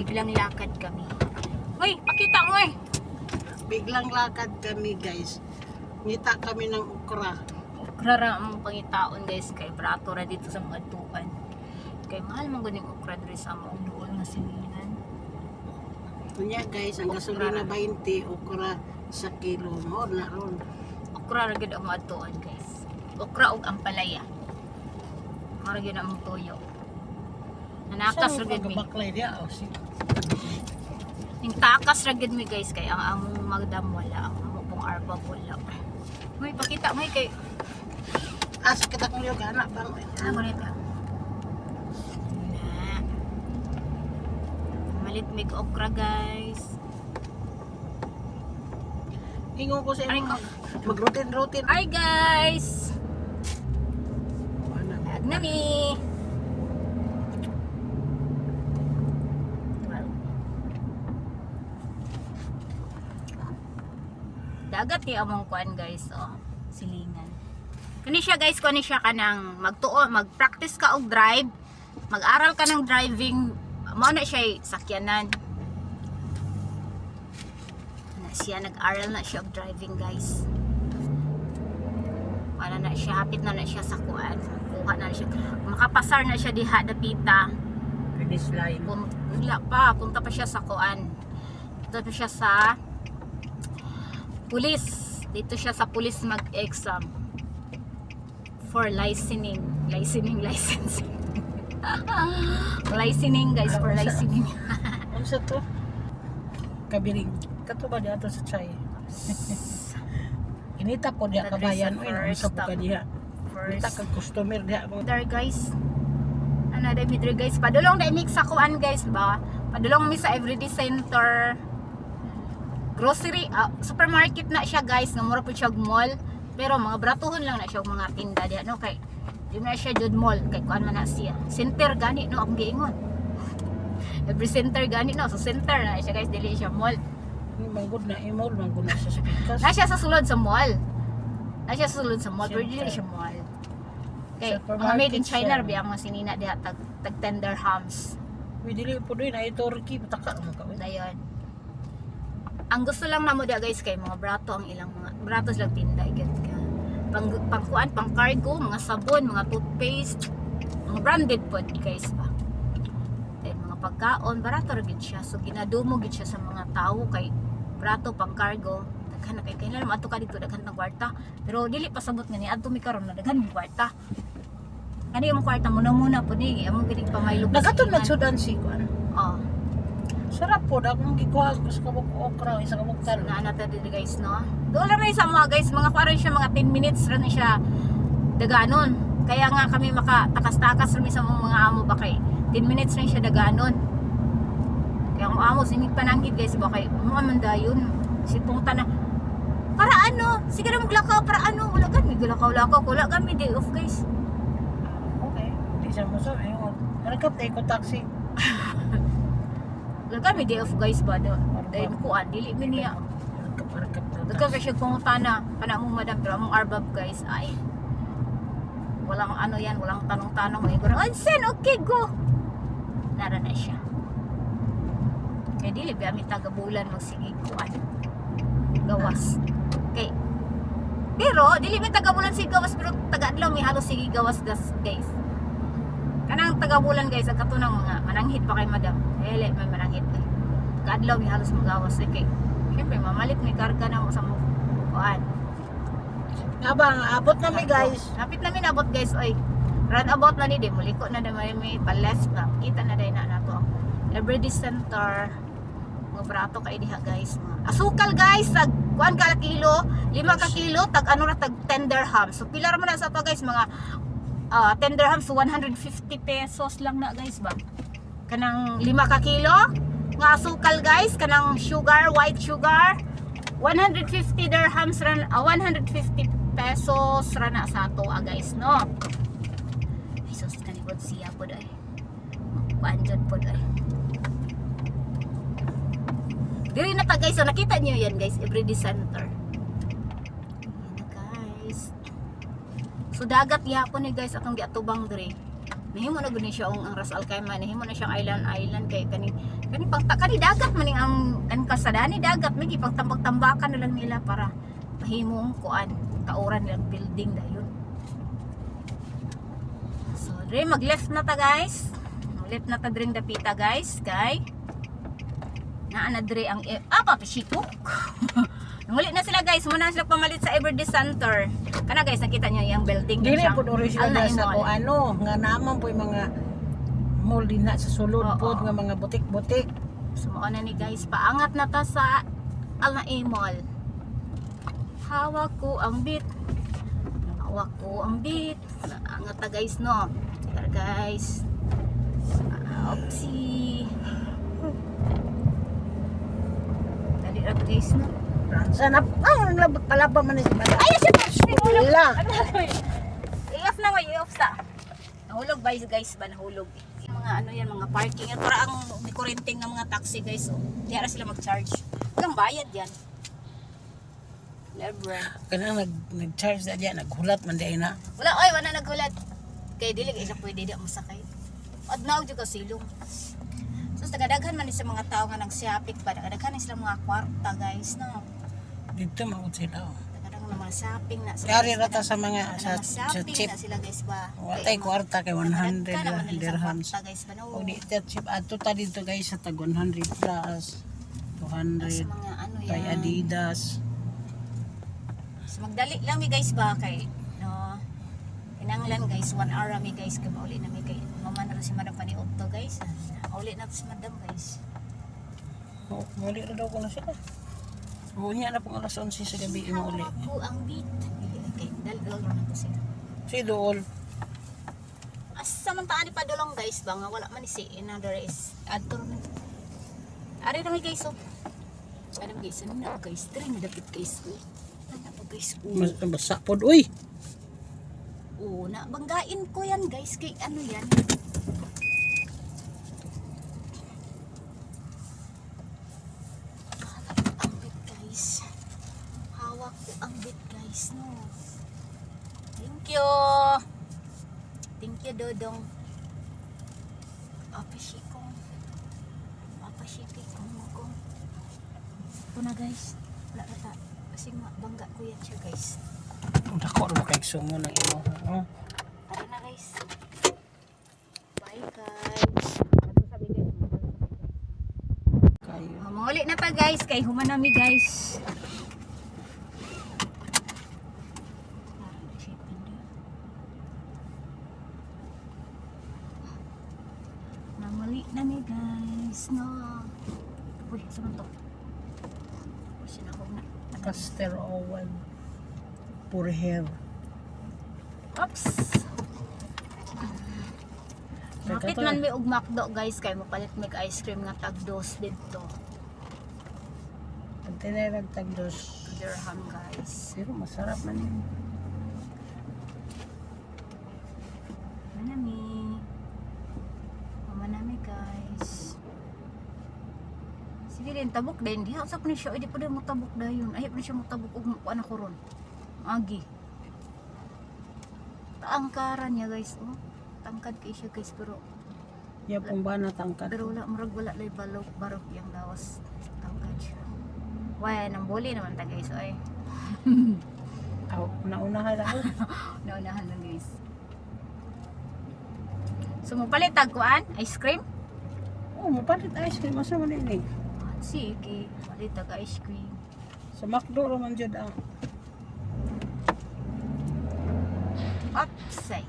biglang lakad kami. Uy, pakita mo eh. Biglang lakad kami guys. Ngita kami ng ukra. Okra ra ang pangitaon guys kay brato ra dito sa mga tuan. Kay mahal man guning okra diri sa among duol nga silingan. Kunya guys, ang gasolina 20, ukra sa kilo. Mo na ron. Okra ra gid ang maatuan guys. Okra ug ampalaya. Mara gyud ang toyo. Nanakas ra gid mi. Baklay dia oh, si. Ning takas ra gid mi guys kay ang among magdam wala, ang among pong arba wala. May pakita mo kay As kita kung yung anak bang. ano nito. Na. Malit mig okra guys. Ingon ko sa Ay, imo mag-routine. Hi guys. Ano? Nami. Dagat ni among kuan guys, oh, silingan. Kani siya guys, kani siya kanang magtuo, mag-practice ka og drive, mag-aral ka ng driving, mao na siya sakyanan. Na siya nag-aral na siya og driving guys. Para na siya hapit na siya sa kuan. Kuha na siya. Makapasar na siya diha dapita. Finish line. Punta pa siya sa kuan. Punta pa siya sa police. Dito siya sa police mag-exam for licensing. Licensing guys, for licensing. Ano sa to? Kabiring. Kato ba diha to sa chay? Inita po diha kabayan oy na sa buka diha. Kita kag customer diha mo. There guys. Ano dai midre guys, padulong dai mix sa kuan guys ba. Padulong mi sa everyday center. Grocery, supermarket na siya guys, nga mura po siya mall. Pero mga bratuhon lang na siya mga tinda diha no kay di na siya jud mall kay kuan man na siya. Center gani no ang giingon. Every center gani no, so center na siya guys, dili siya mall. Manggod na imol, manggod na sa speakers. Na siya sa sulod sa mall. Na siya sa sulod sa mall, pero dili siya mall. Kay mga made in China biya mga sinina diha tag tender hams. Uy, dili po doon ay Turkey, pataka mo ka. Dayon. Ang gusto lang namo dia guys kay mga brato ang ilang mga brato silang tinda igit ka. Pangkuan, pang cargo, mga sabon, mga toothpaste, mga branded pod guys ba. Then mga pagkaon, barato ra gid siya. So ginadumo gid siya sa mga tawo kay brato pang cargo. Daghan na kay kailan maato ka dito daghan ng kwarta. Pero dili pasabot nga ni adto mi karon na daghan ng kwarta. Kani yung kwarta muna pud ni among gid pamaylo. Nakaton man sudan si kuan. Oh. Sarap po akong gikuha ko sa kabuk okra, isa kabuk talo. Na nata dito guys no. Doon lang sa mga guys, mga karon siya mga 10 minutes ran siya daganon. Kaya nga kami makatakas-takas rin sa mga amo ba kay 10 minutes rin siya daganon. Kaya ang amo simig pananggit guys ba kay mga mandayon. Sipong tanan. Para ano? Sige na maglakaw para ano? Wala kami glakaw-lakaw, wala kami day off guys. Okay, di siya mo so ayun. Rekap tay ko taxi. Wala kami day off guys ba do. Dahil kuan dili mi niya. Rekap. Dagka kasi kung tana kana mo madam pero among arbab guys ay walang ano yan, walang tanong-tanong ay guro. Onsen, okay go. Nara na siya. Kaya dili ba mi taga bulan mo sige kuan. Gawas. Okay. Pero dili mi taga bulan sige gawas pero taga adlaw mi halos sige gawas guys. Kanang taga bulan guys ang katunang mga mananghit pa kay madam. Ele may mananghit. Taga adlaw mi halos magawas okay. Siyempre, mamalit may karga na mo sa mga kuan. Abang, abot na mi guys. Napit namin abot guys, oy. Round about na ni di muliko na may pa-left na. Kita na dai na nato. Everyday center. Mga brato kay diha guys. Mga asukal guys, tag kuan ka kilo, 5 ka kilo, tag ano ra tag tender hams. So pila ra man na sa to guys, mga tender hams 150 pesos lang na guys ba. Kanang 5 ka kilo nga asukal guys, kanang sugar, white sugar 150 dirhams ran, 150 pesos rana sa ato guys no. Ay sus kanipod siya pod ay. Kuanjod pod ay. Diri na ta guys, so nakita niyo yan guys, everyday center. Ayan na guys. So dagat yapon ni guys atong giatubang diri. Nahimo na gud ni siya ang Ras Al Khaimah, nahimo na siyang island kay kani pagtaka ni dagat man ang kasada ni dagat may ipagtambak-tambakan na lang nila para mahimong kuan kauran nilang building dayon. So, dre mag-left na ta guys. Mag-left na ta dring dapita guys, kay naa na dre ang papisikok. Nangulit na sila guys, muna na sila pamalit sa Everday Center. Kana guys, nakita niyo yung building Dili siyang po original Al-Naim sa Mall. ko ano, nga naman po yung mga mall din na sa sulod Oo. po nga mga butik-butik. Sumuon na ni guys, paangat na ta sa Al-Naim Mall. Hawak ko ang beat. Hawak ko ang beat. Angat na guys no. Here guys. Oopsie. Dali ra guys no. Sana palaba man si Mala. Ay, siya! Wala. I-off na mo, i-off sa. Nahulog ba guys ba? Nahulog. Yung mga ano yan, mga parking. At para ang kurenting ng mga taxi guys. Oh. Di ara sila mag-charge. Walang bayad yan. Never. Kanang nag-charge na diyan, naghulat man di na. Wala, oy, wala nagulat. Kaya dili ka isa pwede di masakay. Adnaw jud ka silong. So tagadaghan man ni sa mga tao nga nagsiyapik pa. Tagadaghan ni sila mga kwarta guys, no. Dito maud sila. Tagadaghan na mga shopping na sila. Yari rata sa mga sa shopping chip. na sila guys ba. Watay kwarta kay 100 dirhams. Guys ba no. O di ta chip ato ta dito guys sa tag 100 plus 200 Sa mga ano kay yan. Adidas. So magdali lang mi guys ba kay no. Inanglan guys 1 hour mi guys kay mauli na mi kay mama na si madam pani Otto guys. Mauli na si madam guys. Oh, muli na daw ko na sila. Unya na pong alas 11 sa gabi muli. Ako ang beat. Okay, dal na ko sila. Si Dool. Asa man taan ni padulong guys ba nga wala man ni si another is adto na. Ari na mi guys so. Ano guys, ano na guys, try na dapat guys ko. Ano po guys ko. Mas basa pod uy. Oo, na banggain ko yan guys kay ano yan. Ang bit guys. Hawak ko ang bit guys no. Thank you. Thank you Dodong. Apishikong. Apashikong ko. Ito na guys. Wala rata. Kasi bangga ko yan siya guys. Dako ro kay sumo ng imo. Oh. Tara na guys. Bye guys. Ano sabi guys? Kayo. Mamuli na ta guys kay humanami guys. Mamuli na mi guys. No. Uy, saan to? Sinahog na. Castor oil. Pure hair. Oops. Mapit man mi og McDo guys kay mapalit mig ice cream nga tag dos dito. Ang tinirag tagdos. Dirham guys. Pero masarap man yun. Manami. Manami guys. Sige din tabok din. Di sa ni siya, di pa din mo tabok dayon. Ay pa siya mo tabok og kuan ako ron. Agi. Taangkaran niya guys, oh. Tangkad kay siya guys pero Ya pong ba natangkad? wala murag wala lay balok barok yang lawas. Tangkad siya. Why nang boli naman ta guys, oy. Aw, naunahan ako. Naunahan lang guys. So mapalit tag kuan, ice cream? Oh, mapalit ice cream. Masa man yun eh. Sige, palit tag ice cream. Sa McDo raman dyan ang Upsay.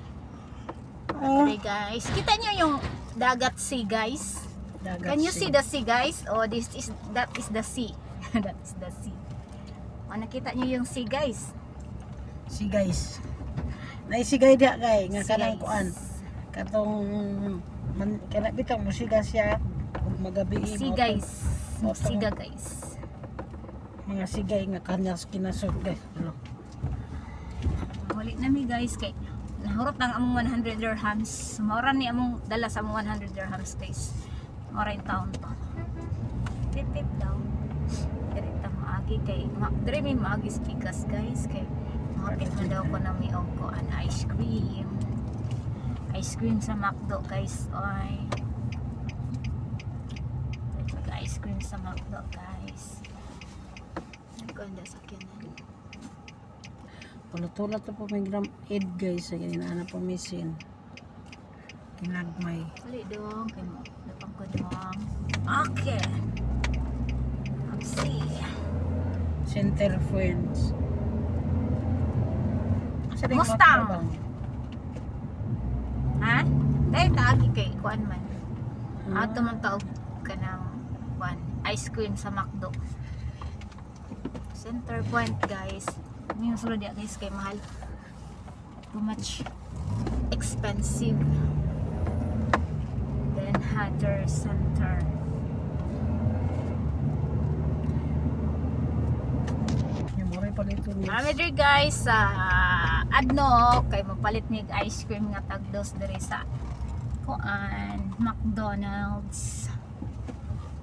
ah, Okay guys, kita niyo yung dagat sea guys. dagat Can you sea. see the sea guys? Oh, that is the sea. That is the sea. Oh, nakita niyo yung sea guys. Si guys. Naisigay dia kay nga Sea, kanang guys. kuan. Katong kana bitang musika siya ug magabi Sea guys. Siga guys. Mga sigay nga kanyas kinasod guys. Ano? Muli na mi guys kay nahurot lang among 100 dirhams. Maura ni among dala sa among 100 dirhams guys. Maura in town to. Tip daw. Diri ta maagi kay diri mi maagi spikas guys kay mapit na daw ko na mi og ko an ice cream. Ice cream sa McDo guys. Oy. cream sa McDo, guys. Ganda sa kinan. Tulat-tulat to po may gram ed guys. Sa ganyan na pamisin. Kinagmay. Dali dong. Kaya mo. Napang ko dong. Okay. Let's see. Center Friends. Mustang. Ha? Dahil taagi kay kuan man. Ato man taog ka ng kuan. Ice cream sa McDo. Center Point, guys. Yung sulod ya, guys, kay mahal. Too much expensive. Then Hatter Center. Yung mura pa dito. Marami diri, guys, sa adno kay mapalit ni ice cream nga tagdos diri sa kuan McDonald's.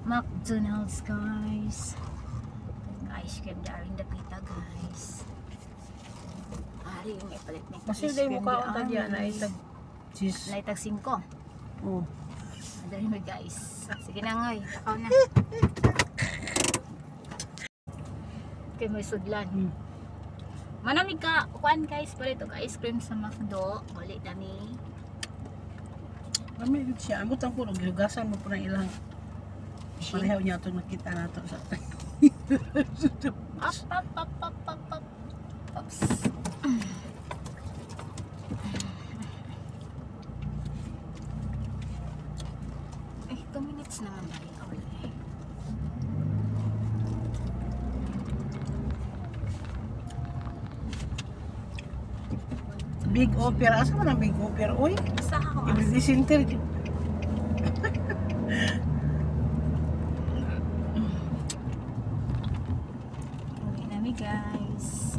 McDonald's, guys. Ice cream daring dapita, guys. Ari yung ipalit ni Kasi dahil mo ka ang tadya na itag cheese. Naitag 5. Oh. Dali mo, guys. Sige na ngoy, takaw na. Kay may sudlan. Manamig ka, kuan guys, palit og ice cream sa McDo. Uli na ni. Kami siya, amot ang puno, gihugasan mo po ng ilang parehaw niya itong nakita nato sa Up. Oops. Eh, 2 minutes naman na rin. Okay. Big Opera. Asa man ang Big Opera? Uy, Isa ako. Everyday Center. Uwi namin, guys.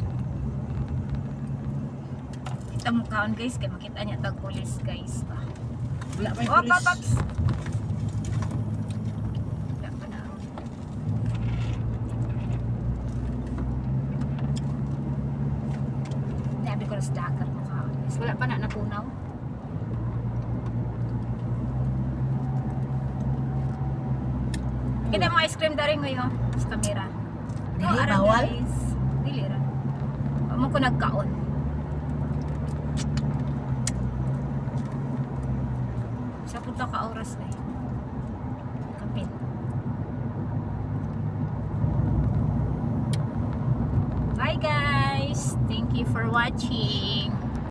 Kita mo kaon, guys. Kaya makita niya tag police, guys. Wala may Oh, pulis. papaps. Wala pa na. Nabi ko na sa dagat mo kaon, guys. Wala pa na napunaw. Kita mo ice cream dari ngayon sa camera. Dili, ara, bawal? guys. Dili ra. Amo ko nagkaon. Sa punta ka oras na yun. Kapit. Bye, guys. Thank you for watching.